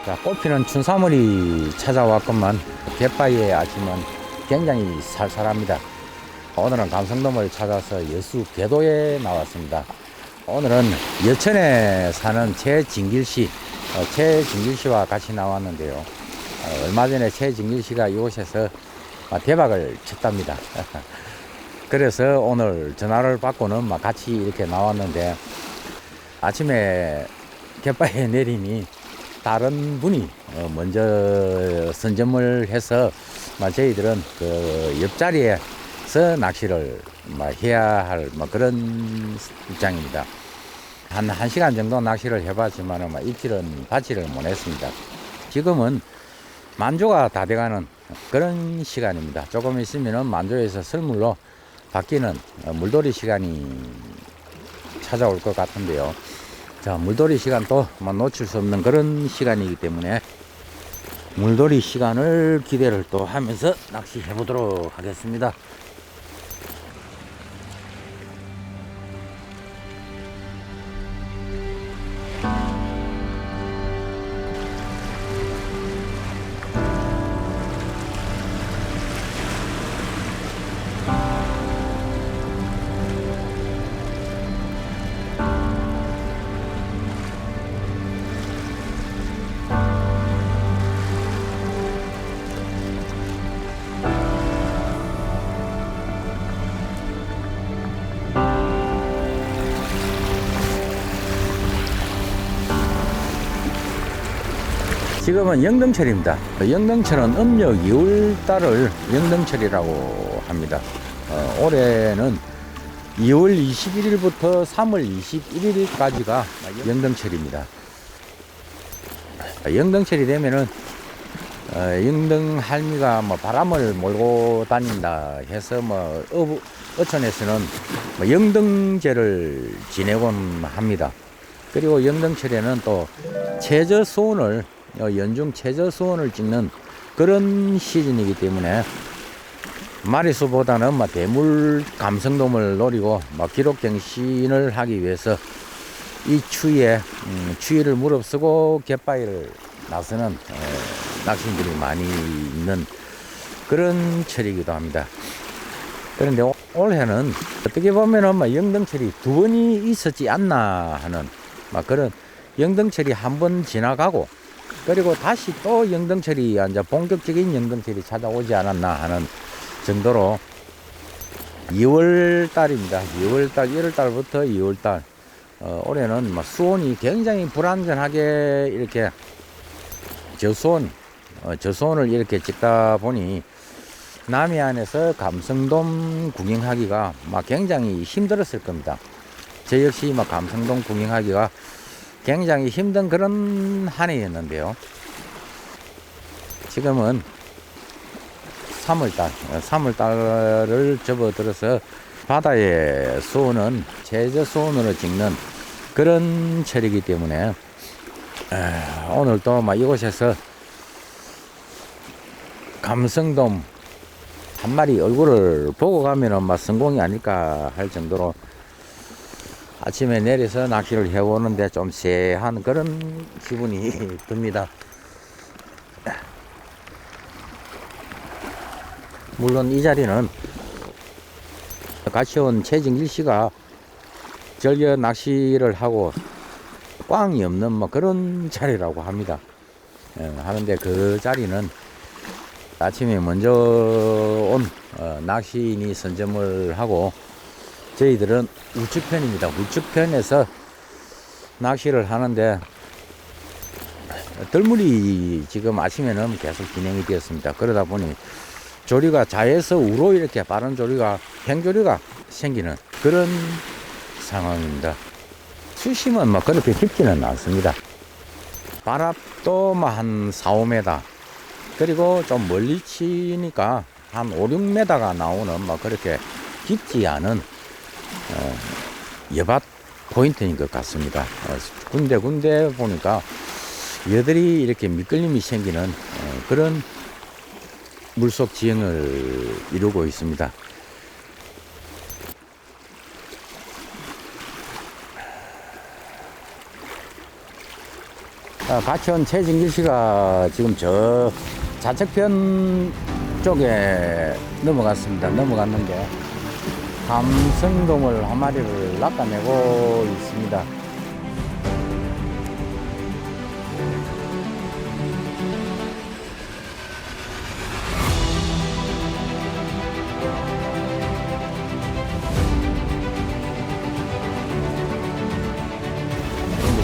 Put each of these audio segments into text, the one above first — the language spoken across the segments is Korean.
자, 꽃피는 춘삼월이 찾아왔건만 갯바위의 아침은 굉장히 살살합니다. 오늘은 감성돔을 찾아서 여수 궤도에 나왔습니다. 오늘은 여천에 사는 최진길 씨와 같이 나왔는데요. 얼마 전에 최진길 씨가 이곳에서 대박을 쳤답니다. 그래서 오늘 전화를 받고는 같이 이렇게 나왔는데, 아침에 갯바위에 내리니 다른 분이 먼저 선점을 해서 저희들은 그 옆자리에서 낚시를 해야 할 그런 입장입니다. 한 1시간 정도 낚시를 해봤지만 입질은 받지를 못했습니다. 지금은 만조가 다 돼가는 그런 시간입니다. 조금 있으면 만조에서 설물로 바뀌는 물돌이 시간이 찾아올 것 같은데요. 자, 물돌이 시간도 놓칠 수 없는 그런 시간이기 때문에 물돌이 시간을 기대를 또 하면서 낚시해 보도록 하겠습니다. 지금은 영등철입니다. 영등철은 음력 2월달을 영등철이라고 합니다. 올해는 2월 21일부터 3월 21일까지가 영등철입니다. 영등철이 되면은 영등 할미가 바람을 몰고 다닌다 해서 어촌에서는 영등제를 지내곤 합니다. 그리고 영등철에는 또 최저수온을 연중 최저수온을 찍는 그런 시즌이기 때문에 마리수보다는 대물 감성돔을 노리고 기록 갱신을 하기 위해서 이 추위를 무릅쓰고 갯바위를 나서는 낚시인들이 많이 있는 그런 철이기도 합니다. 그런데 올해는 어떻게 보면은 영등철이 2번이 있었지 않나 하는 그런, 영등철이 한 번 지나가고 그리고 다시 또 영등철이 이제 본격적인 영등철이 찾아오지 않았나 하는 정도로 2월 달입니다. 1월 달부터 2월 달 올해는 수온이 굉장히 불안전하게 이렇게 저수온을 이렇게 찍다 보니 남해안에서 감성돔 구경하기가 굉장히 힘들었을 겁니다. 저 역시 감성돔 구경하기가 굉장히 힘든 그런 한 해였는데요. 지금은 3월달을 접어들어서 바다의 수온은 최저 수온으로 찍는 그런 철이기 때문에 오늘도 이곳에서 감성돔 한 마리 얼굴을 보고 가면은 성공이 아닐까 할 정도로 아침에 내려서 낚시를 해보는데 좀 쎄한 그런 기분이 듭니다. 물론 이 자리는 같이 온 최진길 씨가 즐겨 낚시를 하고 꽝이 없는 그런 자리라고 합니다. 하는데 그 자리는 아침에 먼저 온 낚시인이 선점을 하고 저희들은 우측편입니다. 우측편에서 낚시를 하는데 들물이 지금 아침에는 계속 진행이 되었습니다. 그러다 보니 조류가 좌에서 우로 이렇게 빠른 조류가 횡조류가 생기는 그런 상황입니다. 수심은 그렇게 깊지는 않습니다. 바람도 한 4, 5m, 그리고 좀 멀리 치니까 한 5, 6m가 나오는 그렇게 깊지 않은 여밭 포인트인 것 같습니다. 군데 보니까 여들이 이렇게 미끌림이 생기는 그런 물속 지형을 이루고 있습니다. 같이 온 최진길 씨가 지금 저 좌측편 쪽에 넘어갔는데 감성돔을 한 마리를 낚아내고 있습니다.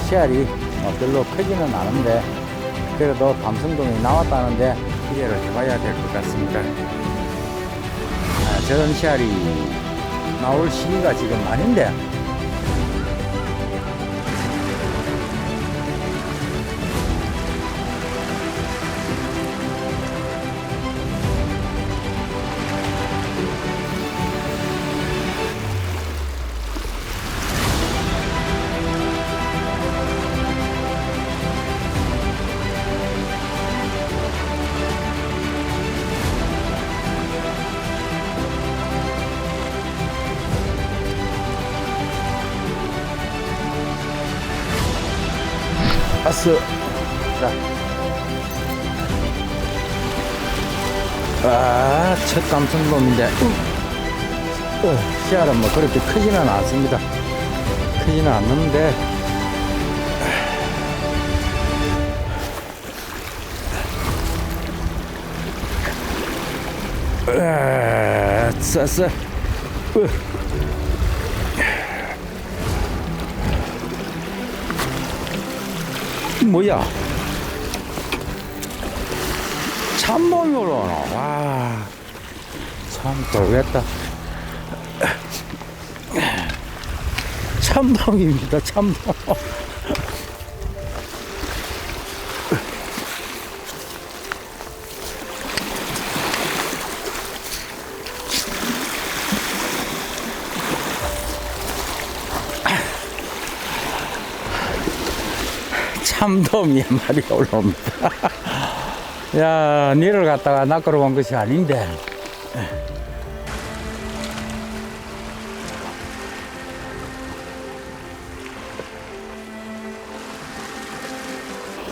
씨알이 별로 크지는 않은데 그래도 감성돔이 나왔다는데 기대를 해봐야 될 것 같습니다. 저런 씨알이 나올 시기가 지금 아닌데 왔어. 자, 첫 감성돔인데 씨알은 뭐 그렇게 크지는 않습니다. 크지는 않는데 쌌어. 뭐야? 참돔이 올라오나? 와, 참 모르겠다. 참돔입니다, 참돔. 참돔이 한 마리가 올라옵니다. 야, 니를 갖다가 낚으러 온 것이 아닌데.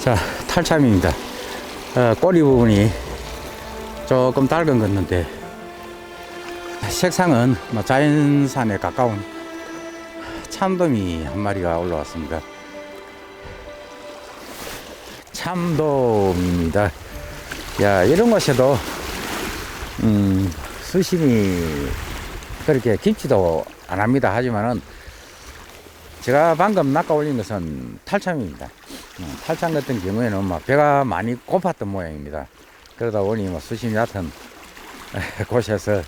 자, 탈참입니다. 꼬리 부분이 조금 달근 건데 색상은 뭐 자연산에 가까운 참돔이 한 마리가 올라왔습니다. 참돔입니다. 야, 이런 곳에도 수심이 그렇게 깊지도 안 합니다. 하지만은 제가 방금 낚아 올린 것은 탈참입니다. 탈참 같은 경우에는 막 배가 많이 고팠던 모양입니다. 그러다 보니 뭐 수심이 얕은 곳에서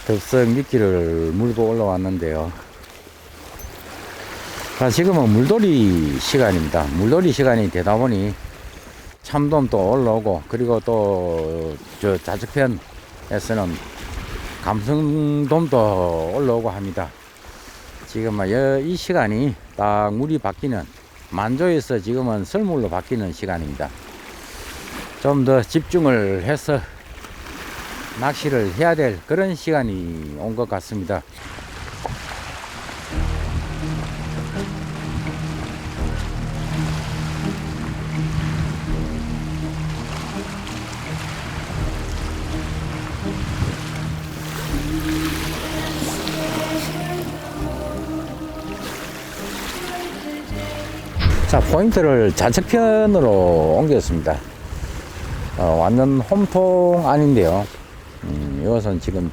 덥석 미끼를 물고 올라왔는데요. 지금은 물돌이 시간입니다. 물돌이 시간이 되다 보니 참돔도 올라오고 그리고 또 저 좌측편에서는 감성돔도 올라오고 합니다. 지금 이 시간이 딱 물이 바뀌는 만조에서 지금은 설물로 바뀌는 시간입니다. 좀 더 집중을 해서 낚시를 해야 될 그런 시간이 온 것 같습니다. 자, 포인트를 좌측편으로 옮겼습니다. 완전 홈통 아닌데요. 이것은 지금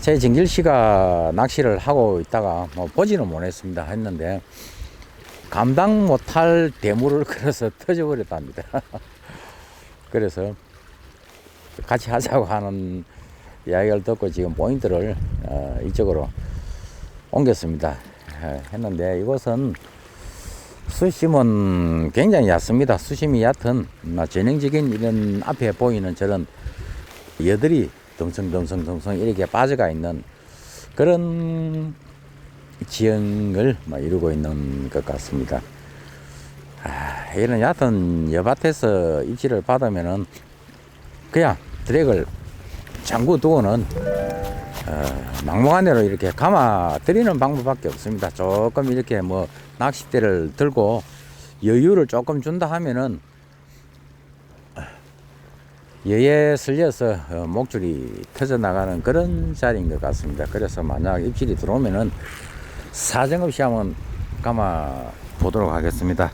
최진길 씨가 낚시를 하고 있다가 뭐 보지는 못했습니다. 했는데 감당 못할 대물을 걸어서 터져버렸답니다. 그래서 같이 하자고 하는 이야기를 듣고 지금 포인트를 이쪽으로 옮겼습니다. 했는데 이것은 수심은 굉장히 얕습니다. 수심이 얕은 전형적인 이런 앞에 보이는 저런 여들이 덩성덩성덩성 이렇게 빠져가 있는 그런 지형을 이루고 있는 것 같습니다. 이런 얕은 여밭에서 입질을 받으면은 그냥 드랙을 잠궈 두고는 막무가내로 이렇게 감아 드리는 방법밖에 없습니다. 조금 이렇게 뭐 낚싯대를 들고 여유를 조금 준다 하면은 여에 쓸려서 목줄이 터져 나가는 그런 자리인 것 같습니다. 그래서 만약 입질이 들어오면은 사정없이 한번 감아 보도록 하겠습니다.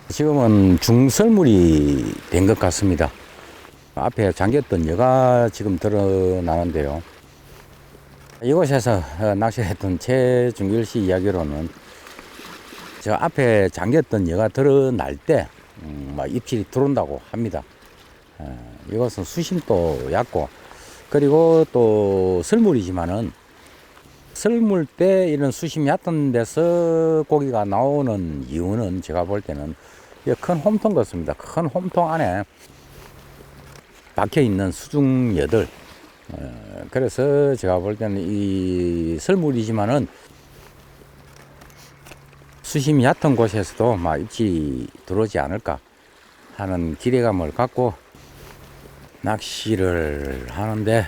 지금은 중설물이 된 것 같습니다. 앞에 잠겼던 여가 지금 드러나는데요. 이곳에서 낚시를 했던 최중길 씨 이야기로는 저 앞에 잠겼던 여가 드러날 때 입질이 들어온다고 합니다. 이것은 수심도 얕고 그리고 또 설물이지만은 설물 때 이런 수심이 얕은 데서 고기가 나오는 이유는 제가 볼 때는 큰 홈통 같습니다. 큰 홈통 안에 박혀 있는 수중여들. 그래서 제가 볼 때는 이 설물이지만은 수심이 얕은 곳에서도 막 입질이 들어오지 않을까 하는 기대감을 갖고 낚시를 하는데,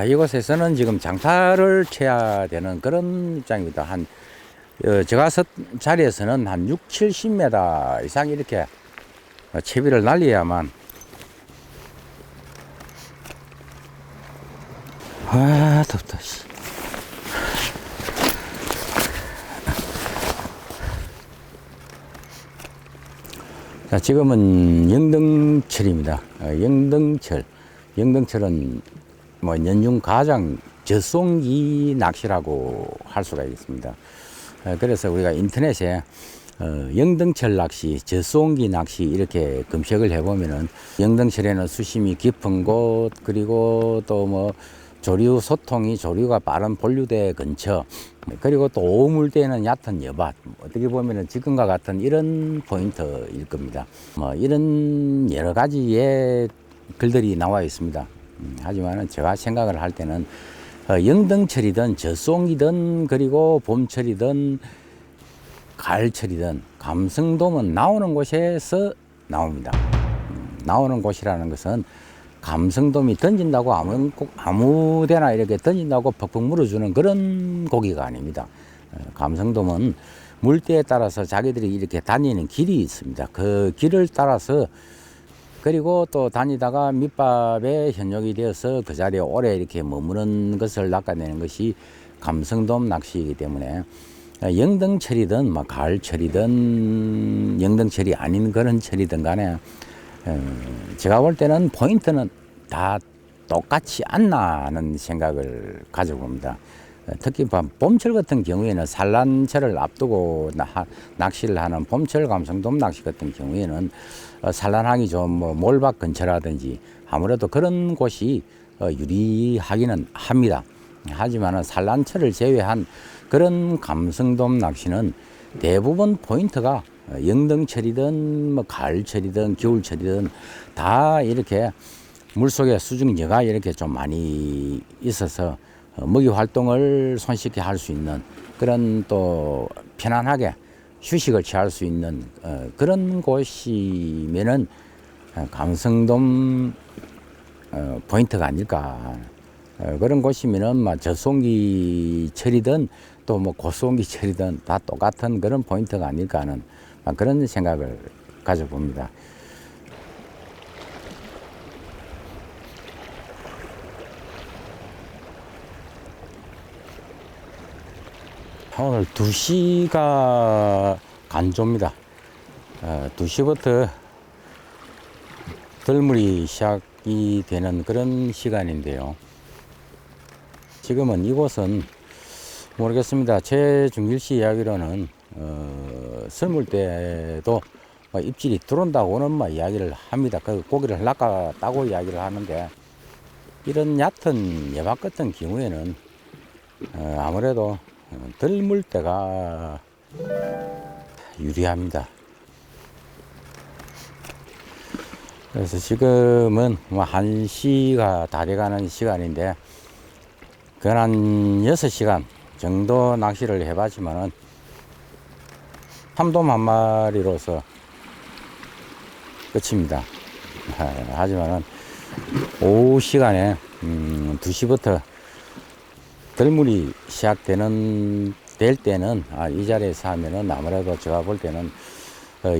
이곳에서는 지금 장타를 쳐야 되는 그런 입장입니다. 제가 서 자리에서는 한 6, 70m 이상 이렇게 채비를 날려야만. 덥다. 자, 지금은 영등철입니다. 영등철은 뭐 연중 가장 저송기 낚시라고 할 수가 있습니다. 그래서 우리가 인터넷에 영등철 낚시, 저송기 낚시 이렇게 검색을 해보면은 영등철에는 수심이 깊은 곳, 그리고 또 뭐 조류가 빠른 본류대 근처, 그리고 또 오물대는 얕은 여밭, 어떻게 보면은 지금과 같은 이런 포인트일 겁니다. 뭐 이런 여러 가지의 글들이 나와 있습니다. 하지만은 제가 생각을 할 때는 영등철이든 저송이든 그리고 봄철이든 가을철이든 감성돔은 나오는 곳에서 나옵니다. 나오는 곳이라는 것은 감성돔이 던진다고 아무데나 이렇게 던진다고 퍽퍽 물어주는 그런 고기가 아닙니다. 감성돔은 물때에 따라서 자기들이 이렇게 다니는 길이 있습니다. 그 길을 따라서, 그리고 또 다니다가 밑밥에 현역이 되어서 그 자리에 오래 이렇게 머무는 것을 낚아내는 것이 감성돔 낚시이기 때문에 영등철이든 뭐 가을철이든 영등철이 아닌 그런 철이든 간에 제가 볼 때는 포인트는 다 똑같지 않나 하는 생각을 가져봅니다. 특히 봄철 같은 경우에는 산란철을 앞두고 낚시를 하는 봄철 감성돔 낚시 같은 경우에는 산란하기 좋은 뭐 몰박 근처라든지 아무래도 그런 곳이 유리하기는 합니다. 하지만 산란철을 제외한 그런 감성돔 낚시는 대부분 포인트가 영등철이든 뭐 가을철이든 겨울철이든 다 이렇게 물속에 수중여가 이렇게 좀 많이 있어서 먹이 활동을 손쉽게 할 수 있는 그런, 또 편안하게 휴식을 취할 수 있는 그런 곳이면은 감성돔 포인트가 아닐까. 그런 곳이면은 뭐 저송기철이든 또 뭐 고송기철이든 다 똑같은 그런 포인트가 아닐까 하는 그런 생각을 가져봅니다. 오늘 2시가 간조입니다. 2시부터 들물이 시작이 되는 그런 시간인데요. 지금은 이곳은 모르겠습니다. 최중길 씨 이야기로는 설물 때도 입질이 들어온다고는 이야기를 합니다. 그 고기를 낚았다고 이야기를 하는데, 이런 얕은 예박 같은 경우에는 아무래도 들물 때가 유리합니다. 그래서 지금은 1시가 다 돼가는 시간인데, 한 6시간 정도 낚시를 해봤지만은 참돔 한 마리로서 끝입니다. 하지만은 오후 시간에 2시부터 들물이 될 때는 이 자리에서 하면은 아무래도 제가 볼 때는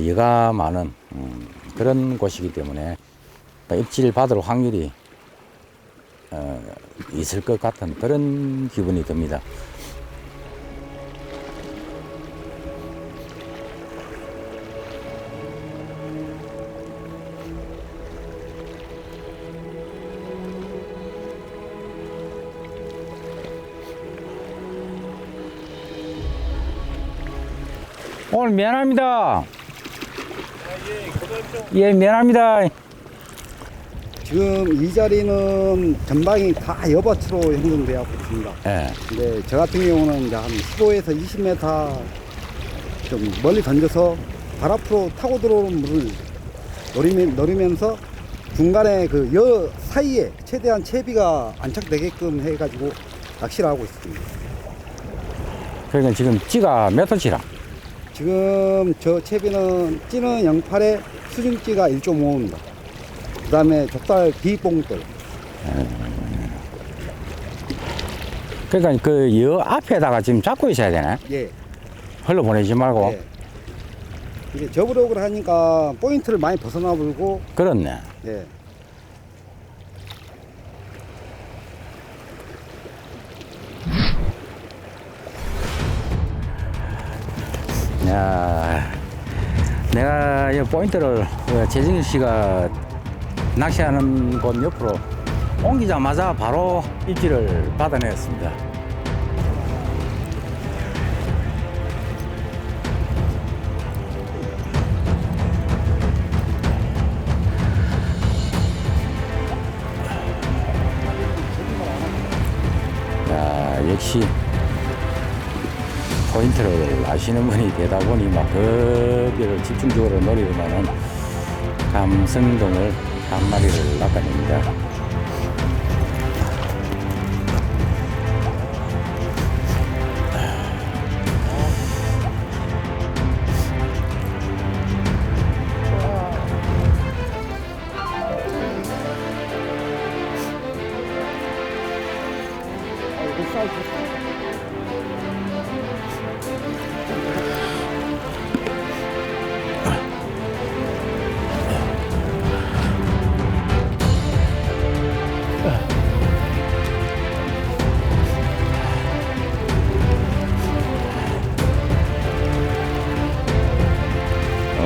여가 많은 그런 곳이기 때문에 입질 받을 확률이 있을 것 같은 그런 기분이 듭니다. 오늘 미안합니다. 예, 미안합니다. 지금 이 자리는 전방이 다 여밭으로 형성되어 있습니다. 예. 근데 저 같은 경우는 이제 한 15에서 20m 좀 멀리 던져서 발 앞으로 타고 들어오는 물을 노리면서 중간에 그 여 사이에 최대한 채비가 안착되게끔 해가지고 낚시를 하고 있습니다. 그러니까 지금 찌가 몇 원치라? 지금 저 채비는 찌는 08에 수중찌가 1.5입니다. 그 다음에 족달 비뽕돌. 그러니까 그 여 앞에다가 지금 잡고 있어야 되네. 예. 흘러보내지 말고. 예. 이게 저브록을 하니까 포인트를 많이 벗어나 불고. 그렇네. 예. 야, 내가 이 포인트를 재진일 씨가 낚시하는 곳 옆으로 옮기자마자 바로 입질을 받아냈습니다. 야, 역시 포인트를 아시는 분이 되다 보니 막 거기를 집중적으로 노리면은 감성동을 한 마리를 낚아냅니다.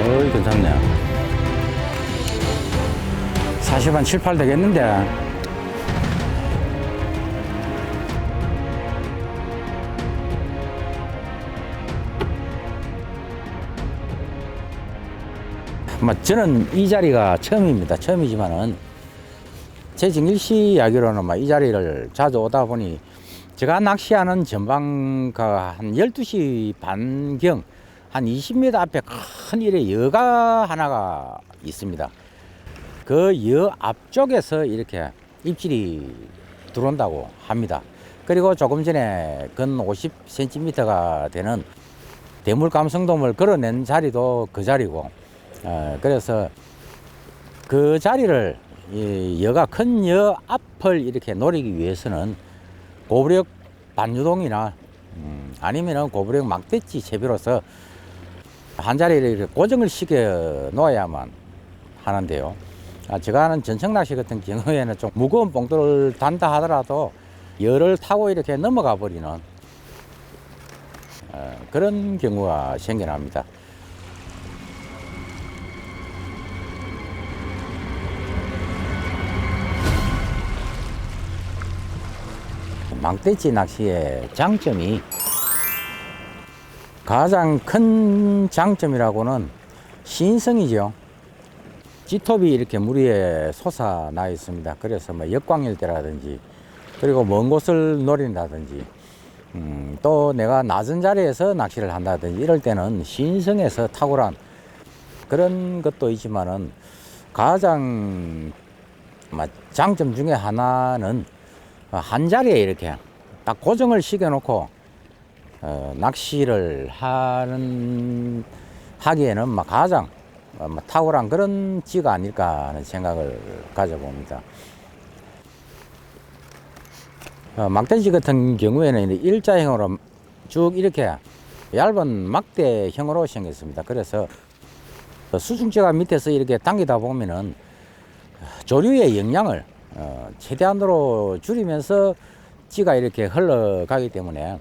어이, 괜찮네. 40한 7, 8 되겠는데. 저는 이 자리가 처음입니다. 처음이지만은 제 정일씨 이야기로는 이 자리를 자주 오다 보니 제가 낚시하는 전방가 한 12시 반경 한 20m 앞에 큰 일의 여가 하나가 있습니다. 그 여 앞쪽에서 이렇게 입질이 들어온다고 합니다. 그리고 조금 전에 근 50cm가 되는 대물 감성돔을 걸어낸 자리도 그 자리고, 그래서 그 자리를 이 여가 큰 여 앞을 이렇게 노리기 위해서는 고부력 반유동이나 아니면은 고부력 막대치 채비로서 한 자리를 이렇게 고정을 시켜 놓아야만 하는데요. 제가 하는 전청 낚시 같은 경우에는 좀 무거운 봉돌을 단다 하더라도 열을 타고 이렇게 넘어가 버리는 그런 경우가 생겨납니다. 망대치 낚시의 장점이, 가장 큰 장점이라고는 신성이죠. 찌톱이 이렇게 물 위에 솟아나 있습니다. 그래서 역광일 때라든지, 그리고 먼 곳을 노린다든지, 또 내가 낮은 자리에서 낚시를 한다든지 이럴 때는 신성에서 탁월한 그런 것도 있지만은, 가장 장점 중에 하나는 한 자리에 이렇게 딱 고정을 시켜 놓고 낚시를 하기에는 가장 뭐 탁월한 그런 찌가 아닐까 하는 생각을 가져봅니다. 막대지 같은 경우에는 일자형으로 쭉 이렇게 얇은 막대형으로 생겼습니다. 그래서 수중지가 밑에서 이렇게 당기다 보면은 조류의 영향을 최대한으로 줄이면서 찌가 이렇게 흘러가기 때문에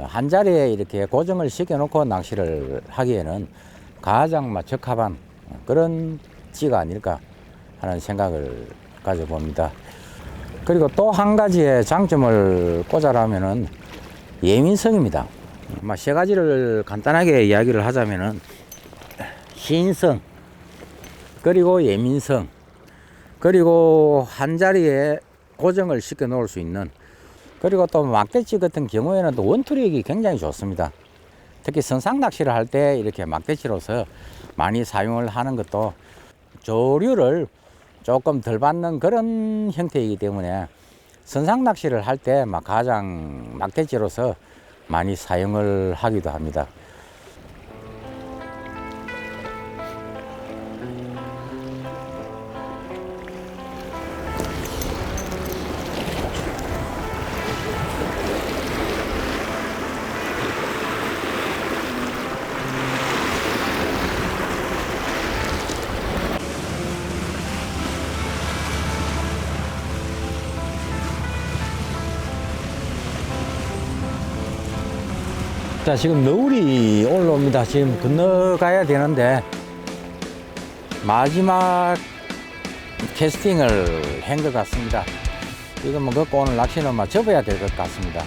한 자리에 이렇게 고정을 시켜놓고 낚시를 하기에는 가장 적합한 그런 찌가 아닐까 하는 생각을 가져봅니다. 그리고 또 한 가지의 장점을 꽂아라면은 예민성입니다. 세 가지를 간단하게 이야기를 하자면은 신성, 그리고 예민성, 그리고 한 자리에 고정을 시켜 놓을 수 있는, 그리고 또 막대치 같은 경우에는 또 원투력이 굉장히 좋습니다. 특히 선상 낚시를 할 때 이렇게 막대치로서 많이 사용을 하는 것도 조류를 조금 덜 받는 그런 형태이기 때문에 선상 낚시를 할 때 가장 막대치로서 많이 사용을 하기도 합니다. 자, 지금 너울이 올라옵니다. 지금 건너가야 되는데 마지막 캐스팅을 한 것 같습니다. 이거 뭐 걷고 오늘 낚시는 접어야 될 것 같습니다.